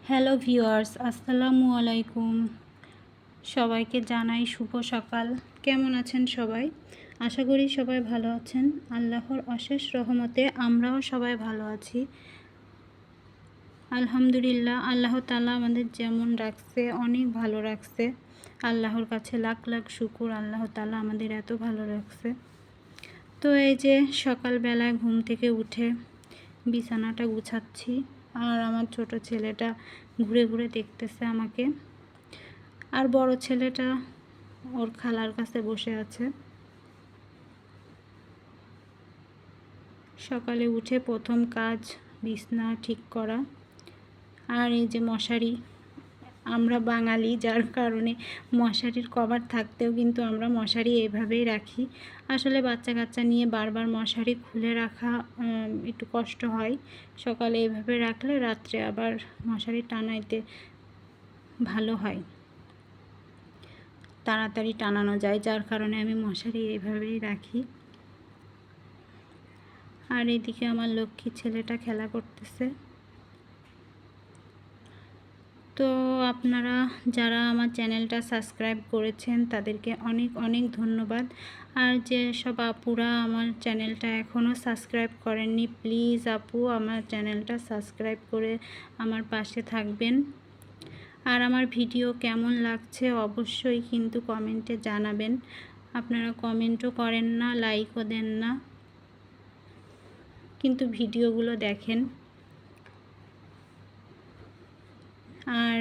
Hello viewers, আসসালামু আলাইকুম। সবাইকে জানাই শুভ সকাল। কেমন আছেন সবাই? আশা করি সবাই ভালো আছেন। আল্লাহর অশেষ রহমতে আমরাও সবাই ভালো আছি। আলহামদুলিল্লাহ, আল্লাহ তাআলা আমাদের যেমন রাখছে অনেক ভালো রাখছে। আল্লাহর কাছে লাখ লাখ শুকর, আল্লাহ তাআলা আমাদের এত ভালো রাখছে। তো এই যে সকালবেলায় ঘুম থেকে উঠে বিছানাটা গুছাচ্ছি, আর আমার ছোট ছেলেটা ঘুরে ঘুরে দেখতেছে আমাকে, আর বড় ছেলেটা ওর খালার কাছে বসে আছে। সকালে উঠে প্রথম কাজ বিছনা ঠিক করা। আর এই যে মশারি, আমরা বাঙালি যার কারণে মশারির কভার থাকতেও কিন্তু আমরা মশারি এভাবেই রাখি। আসলে বাচ্চা কাচ্চা নিয়ে বারবার মশারি খুলে রাখা একটু কষ্ট হয়। সকালে এভাবে রাখলে রাত্রে আবার মশারি টানাইতে ভালো হয়, তাড়াতাড়ি টানানো যায়, যার কারণে আমি মশারি এইভাবেই রাখি। আর এদিকে আমার লক্ষ্মী ছেলেটা খেলা করতেছে। তো আপনারা যারা আমার চ্যানেলটা সাবস্ক্রাইব করেছেন তাদেরকে অনেক অনেক ধন্যবাদ। আর যে সব আপুরা আমার চ্যানেলটা এখনও সাবস্ক্রাইব করেননি, প্লিজ আপু আমার চ্যানেলটা সাবস্ক্রাইব করে আমার পাশে থাকবেন। আর আমার ভিডিও কেমন লাগছে অবশ্যই কিন্তু কমেন্টে জানাবেন। আপনারা কমেন্টও করেন না, লাইকও দেন না, কিন্তু ভিডিওগুলো দেখেন। আর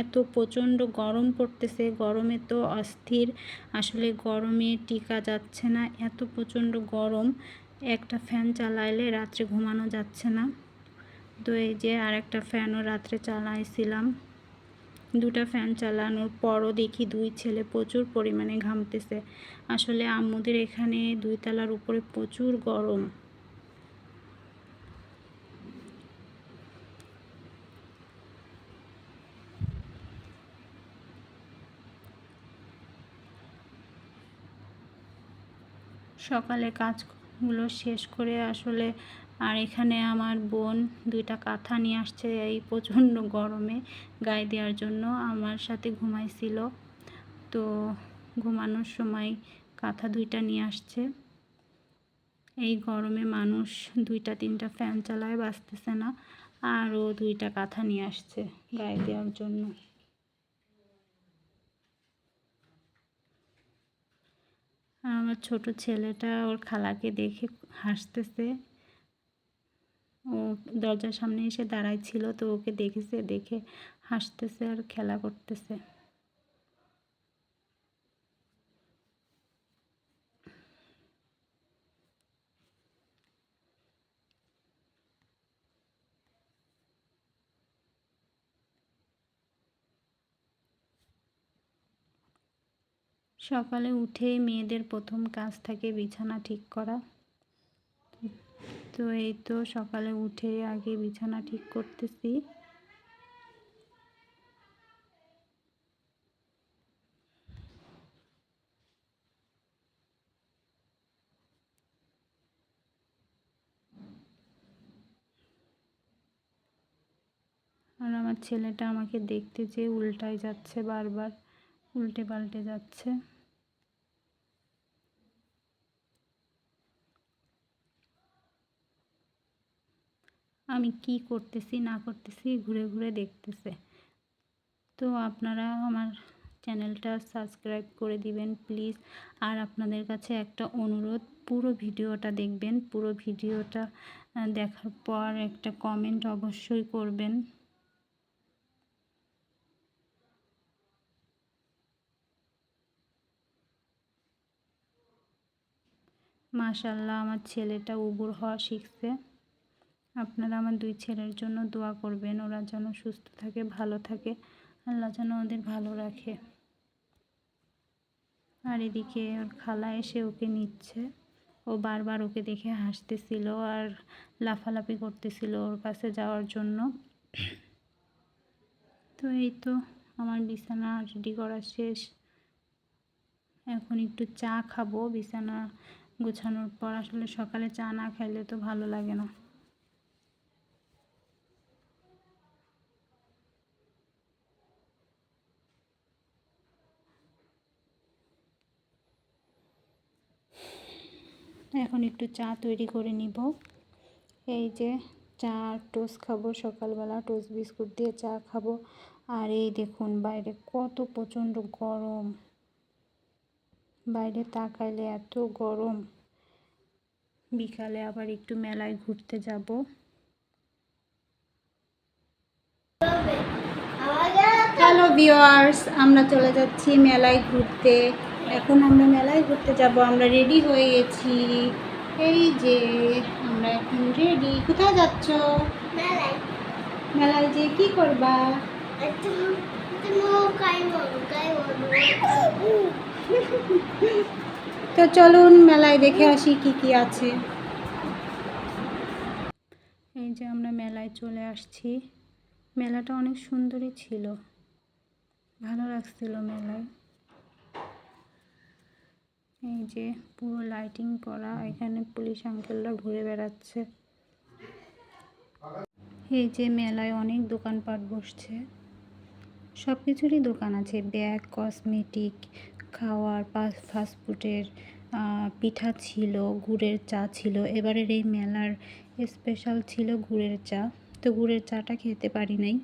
এত প্রচণ্ড গরম পড়তেছে, গরমে তো অস্থির, আসলে গরমে টিকা যাচ্ছে না, এত প্রচণ্ড গরম। একটা ফ্যান চালাইলে রাত্রে ঘুমানো যাচ্ছে না। তো এই যে আরেকটা ফ্যানও রাত্রে চালাইছিলাম। দুটা ফ্যান চালানোর পরও দেখি দুই ছেলে প্রচুর পরিমাণে ঘামতেছে। আসলে আম্মুদের এখানে 2 তলার উপরে প্রচুর গরম। সকালে কাজগুলো শেষ করে আসলে, আর এখানে আমার বোন 2টা কাঁথা নিয়ে আসছে এই প্রচণ্ড গরমে গায়ে দেওয়ার জন্য, আমার সাথে ঘুমাইছিল। তো ঘুমানোর সময় কাঁথা 2টা নিয়ে আসছে। এই গরমে মানুষ 2টা 3টা ফ্যান চালায় বাঁচতেছে না, আর ও 2টা কাঁথা নিয়ে আসছে গায়ে দেওয়ার জন্য। আর আমার ছোট ছেলেটা ওর খালাকে দেখে হাসতেছে। ও দরজার সামনে এসে দাঁড়াইছিল, তো ওকে দেখেছে, দেখে হাসতেছে আর খেলা করতেছে। সকালে উঠেই মেয়েদের প্রথম কাজ থাকে বিছানা ঠিক করা। তো এই তো সকালে উঠে আগে বিছানা ঠিক করতেছি। আর আমার ছেলেটা আমাকে দেখতে যেয়ে উল্টায় যাচ্ছে, বারবার উল্টে পাল্টে যাচ্ছে। আমি কি করতেছি না করতেছি ঘুরে ঘুরে দেখতেছে। তো আপনারা আমার চ্যানেলটা সাবস্ক্রাইব করে দিবেন প্লিজ। আর আপনাদের কাছে একটা অনুরোধ, পুরো ভিডিওটা দেখবেন। পুরো ভিডিওটা দেখার পর একটা কমেন্ট অবশ্যই করবেন। মাশাআল্লাহ, আমার ছেলেটা উবুর হওয়া শিখছে। আপনারা আমার 2 ছেলের জন্য দোয়া করবেন, ওরা যেন সুস্থ থাকে, ভালো থাকে, আল্লাহ যেন ওদের ভালো রাখে। আর এদিকে ওর খালা এসে ওকে নিচ্ছে। ও বারবার ওকে দেখে হাসতেছিল আর লাফালাফি করতেছিল ওর কাছে যাওয়ার জন্য। তো এই তো আমার বিছানা রেডি করা শেষ। এখন একটু চা খাবো বিছানা গোছানোর পর। আসলে সকালে চা না খাইলে তো ভালো লাগে না। এখন একটু চা তৈরি করে নিব। এই যে চা টোস্ট খাবো, সকালবেলা টোস্ট বিস্কুট দিয়ে চা খাবো। আর এই দেখুন বাইরে কত প্রচণ্ড গরম, বাইরে তাকাইলে এত গরম। বিকালে আবার একটু মেলায় ঘুরতে যাব। হ্যালো ভিউয়ার্স, আমরা চলে যাচ্ছি মেলায় ঘুরতে। এখন আমরা মেলায় ঘুরতে যাব, আমরা রেডি হয়ে গেছি। এই যে আমরা এখন রেডি। কোথায় যাচ্ছ? মেলায়। মেলায় যে কি করবা? তো চলুন মেলায় দেখে আসি কি কি আছে। এই যে আমরা মেলায় চলে আসছি। মেলাটা অনেক সুন্দরই ছিল, ভালো লাগছিল মেলায়। এই যে পুরো লাইটিং করা, এখানে পুলিশ আঙ্কেলরা ঘুরে বেড়াচ্ছে। এই যে মেলায় অনেক দোকানপাট বসছে, সব কিছুরই দোকান আছে। ব্যাগ, কসমেটিক, খাওয়ার, ফাস্টফুডের, পিঠা ছিল, গুড়ের চা ছিল। এবারের এই মেলার স্পেশাল ছিল গুড়ের চা, তো গুড়ের চাটা খেতে পারি নাই।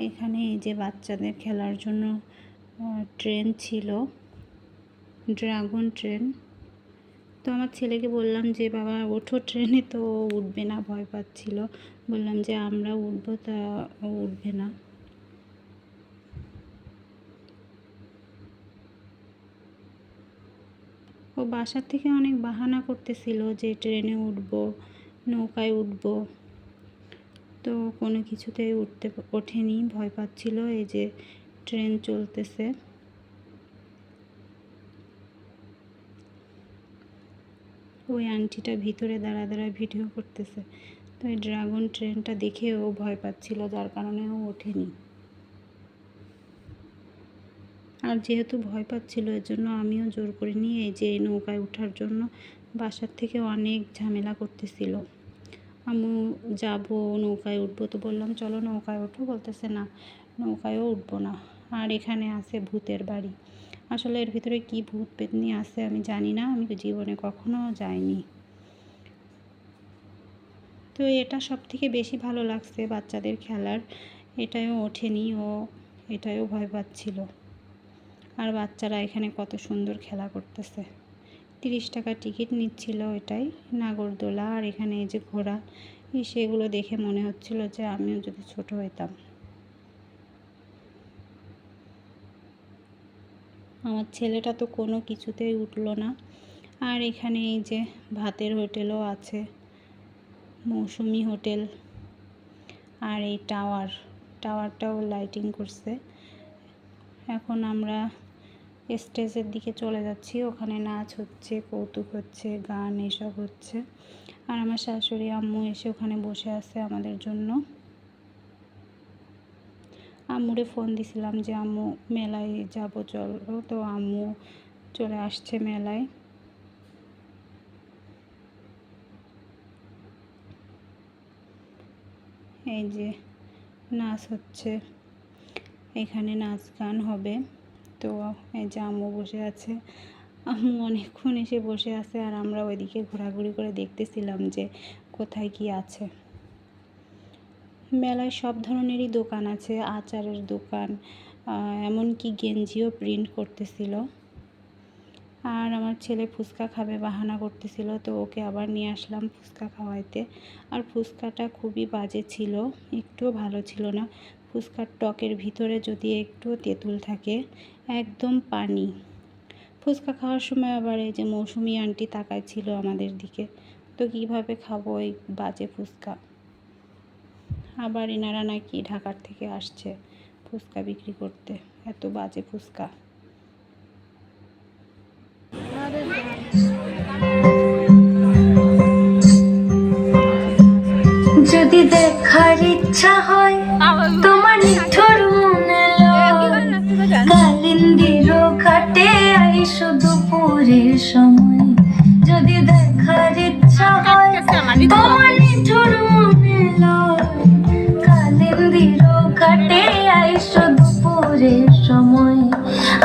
এখানে এই যে বাচ্চাদের খেলার জন্য ট্রেন ছিল, ড্রাগন ট্রেন। তো আমার ছেলেকে বললাম যে বাবা ওঠো ট্রেনে, তো উঠবে না, ভয় পাচ্ছিল। বললাম যে আমরা উঠবো, তা উঠবে না। ও বাসার থেকে অনেক বাহানা করতেছিল যে ট্রেনে উঠবো, নৌকায় উঠবো, তো কোনো কিছুতেই ওঠেনি, ভয় পাচ্ছিল। এই যে ট্রেন চলতেছে। ওই আন্টিটা ভিতরে দাঁড়া দাঁড়া ভিডিও করতেছে। তো এই ড্রাগন ট্রেনটা দেখে ও ভয় পাচ্ছিল, যার কারণে ও ওঠেনি। আর যেহেতু ভয় পাচ্ছিল, এর জন্য আমিও জোর করে নিয়ে এই যে নৌকায় ওঠার জন্য বাসার থেকে অনেক ঝামেলা করতেছিল। আম্মু যাবো, নৌকায় উঠবো, তো বললাম চলো নৌকায় ওঠো, বলতেছে না নৌকায়ও উঠবো না। আর এখানে আছে ভূতের বাড়ি। আসলে এর ভিতরে কি ভূত পেতনি আছে আমি জানি না, আমি জীবনে কখনো যাইনি। তো এটা সব থেকে বেশি ভালো লাগছে বাচ্চাদের খেলার। এটাও ওঠেনি, ও এটাও ভয় পাচ্ছিল। আর বাচ্চারা এখানে কত সুন্দর খেলা করতেছে। 30 টাকা টিকিট নিচ্ছিল এটাই, নাগরদোলা। আর এখানে এই যে ঘোড়া, সেগুলো দেখে মনে হচ্ছিল যে আমিও যদি ছোট হইতাম। আমার ছেলেটা তো কোনো কিছুতেই উঠলো না। আর এখানে এই যে ভাতের হোটেলও আছে, মৌসুমি হোটেল। আর এই টাওয়ারটাও লাইটিং করছে। এখন আমরা স্টেজের দিকে চলে যাচ্ছি, ওখানে নাচ হচ্ছে, কৌতুক হচ্ছে, গান এসব হচ্ছে। আর আমার শাশুড়ি আম্মু এসে ওখানে বসে আছে আমাদের জন্য। আম্মুরে ফোন দিছিলাম যে আম্মু মেলায় যাব চলো, তো আম্মু চলে আসছে মেলায়। এই যে নাচ হচ্ছে, এখানে নাচ গান হবে। তো এই যে আম্মু বসে আছে, আম্মু অনেকক্ষণ এসে বসে আছে। আর আমরা ওইদিকে ঘোরাঘুরি করে দেখতেছিলাম যে কোথায় কি আছে। মেলায় সব ধরনেরই দোকান আছে, আচারের দোকান, এমনকি গেঞ্জিও প্রিন্ট করতেছিল। আর আমার ছেলে ফুচকা খাবে বাহানা করতেছিল, তো ওকে আবার নিয়ে আসলাম ফুচকা খাওয়াইতে। আর ফুচকাটা খুবই বাজে ছিল, একটুও ভালো ছিল না। ফুচকার টকের ভিতরে যদি একটু তেঁতুল থাকে, একদম পানি। ফুচকা খাওয়ার সময় আবার এই যে মৌসুমি আন্টি তাকাইছিল আমাদের দিকে, তো কিভাবে খাবো এই বাজে ফুচকা। আবার এনারা নাকি ঢাকার থেকে আসছে ফুচকা বিক্রি করতে, এত বাজে ফুচকা। যদি দেখার ইচ্ছা হয় তোমার নিঠুর মনে কালিন্দির ঘাটে আইসো দুপুরের সময়। যদি দেখার ইচ্ছা হয় তোমার নিঠুর মনে কালিন্দির ঘাটে আইসো দুপুরের সময়।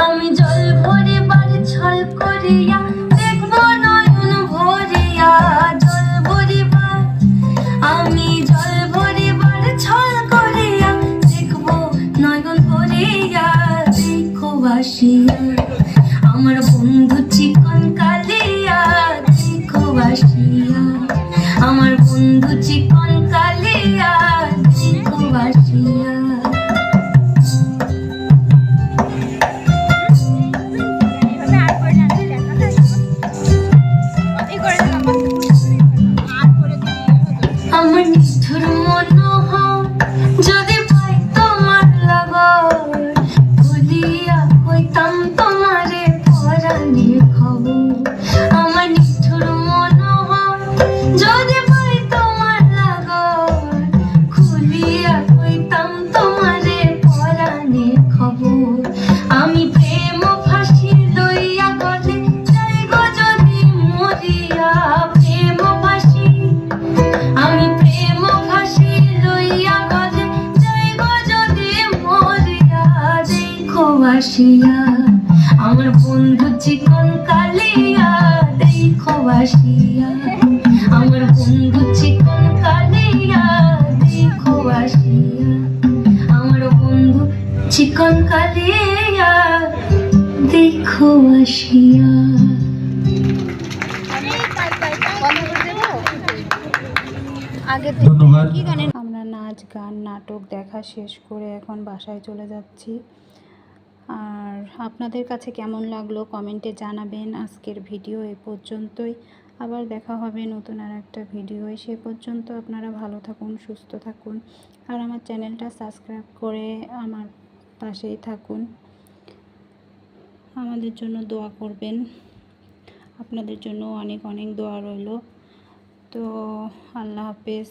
আমি জল ভরিবার ছল করিয়া আসিয়া, আমার বন্ধু চিকন কালিয়া দেখো আসিয়া, আমার বন্ধু চিকন কালিয়া দেখো আসিয়া, আমার বন্ধু চিকন কালিয়া দেখো আসিয়া। ধন্যবাদ। আমরা নাচ গান নাটক দেখা শেষ করে এখন বাসায় চলে যাচ্ছি। আর আপনাদের কাছে কেমন লাগলো কমেন্টে জানাবেন। আজকের ভিডিও এ পর্যন্তই, আবার দেখা হবে নতুন আর একটা ভিডিও। সে পর্যন্ত আপনারা ভালো থাকুন, সুস্থ থাকুন, আর আমার চ্যানেলটা সাবস্ক্রাইব করে আমার পাশেই থাকুন। আমাদের জন্য দোয়া করবেন, আপনাদের জন্য অনেক অনেক দোয়া রইল। তো আল্লাহ হাফেজ।